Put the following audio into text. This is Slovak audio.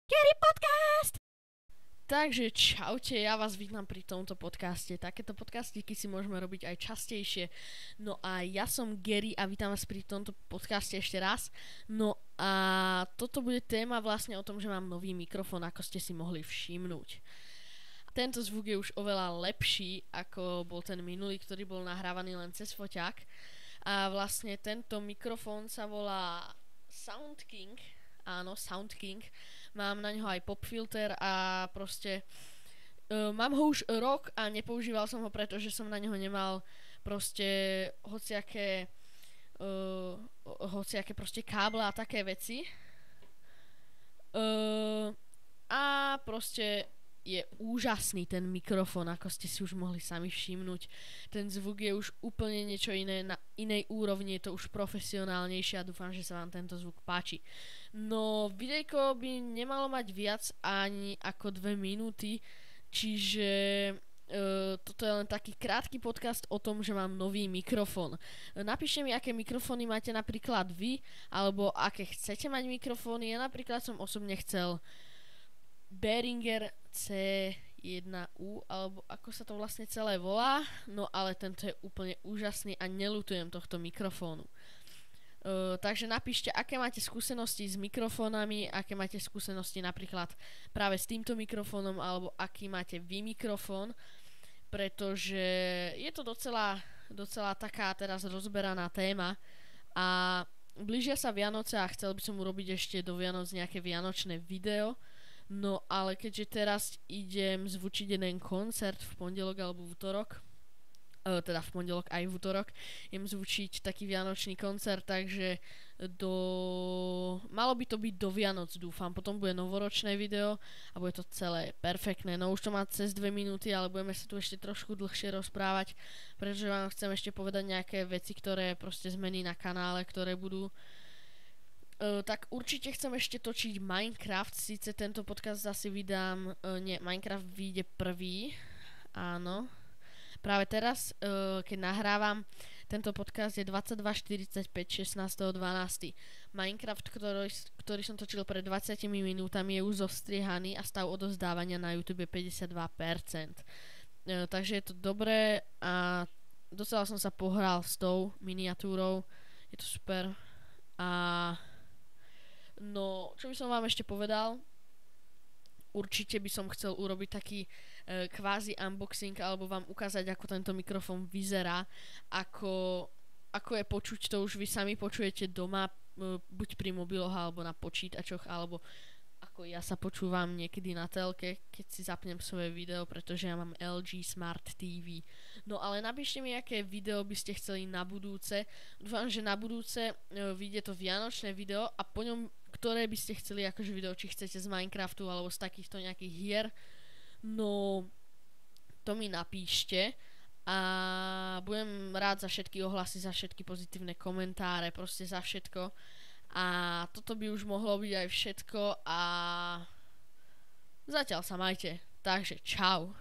Gary Podcast! Takže čaute, ja vás vítam pri tomto podcaste. Takéto podcastíky si môžeme robiť aj častejšie. No a ja som Gary a vítam vás pri tomto podcaste ešte raz. No a toto bude téma vlastne o tom, že mám nový mikrofón, ako ste si mohli všimnúť. Tento zvuk je už oveľa lepší, ako bol ten minulý, ktorý bol nahrávaný len cez foťák. A vlastne tento mikrofón sa volá Sound King. Áno, Sound King. Mám na ňo aj popfilter a proste mám ho už rok a nepoužíval som ho, pretože som na ňo nemal proste hociaké proste káble a také veci. A proste je úžasný ten mikrofón, ako ste si už mohli sami všimnúť. Ten zvuk je už úplne niečo iné, na inej úrovni, je to už profesionálnejšie a dúfam, že sa vám tento zvuk páči. No, videjko by nemalo mať viac ani ako 2 minúty, čiže toto je len taký krátky podcast o tom, že mám nový mikrofón. Napíšte mi, aké mikrofóny máte napríklad vy, alebo aké chcete mať mikrofóny. Ja napríklad som osobne chcel Behringer C1U, alebo ako sa to vlastne celé volá, no ale tento je úplne úžasný a neľutujem tohto mikrofónu. Takže napíšte, aké máte skúsenosti s mikrofónami, aké máte skúsenosti napríklad práve s týmto mikrofónom, alebo aký máte vy mikrofón, pretože je to docela taká teraz rozberaná téma a blížia sa Vianoce a chcel by som urobiť ešte do Vianoc nejaké vianočné video. No ale keďže teraz idem zvučiť jeden koncert v pondelok alebo v útorok, teda v pondelok aj v útorok, idem zvučiť taký vianočný koncert, takže malo by to byť do Vianoc, dúfam. Potom bude novoročné video a bude to celé perfektné. No už to má cez 2 minúty, ale budeme sa tu ešte trošku dlhšie rozprávať, pretože vám chcem ešte povedať nejaké veci, ktoré proste zmeny na kanále, ktoré budú. Tak určite chcem ešte točiť Minecraft, síce tento podcast zase vydám, Minecraft vyjde prvý, áno. Práve teraz, keď nahrávam, tento podcast je 22.45, 16.12. Minecraft, ktorý som točil pred 20 minútami, je už zostriehaný a stav odozdávania na YouTube je 52%. Takže je to dobré a docela som sa pohral s tou miniatúrou, je to super. A no, čo by som vám ešte povedal? Určite by som chcel urobiť taký kvázi unboxing alebo vám ukázať, ako tento mikrofón vyzerá, ako je počuť, to už vy sami počujete doma, buď pri mobiloch alebo na počítačoch, alebo ako ja sa počúvam niekedy na telke, keď si zapnem svoje video, pretože ja mám LG Smart TV. No ale napíšte mi, aké video by ste chceli na budúce. Dúfam, že na budúce vyjde to vianočné video a po ňom, ktoré by ste chceli akože video, či chcete z Minecraftu alebo z takýchto nejakých hier. No, to mi napíšte a budem rád za všetky ohlasy, za všetky pozitívne komentáre, proste za všetko. A toto by už mohlo byť aj všetko a zatiaľ sa majte. Takže čau.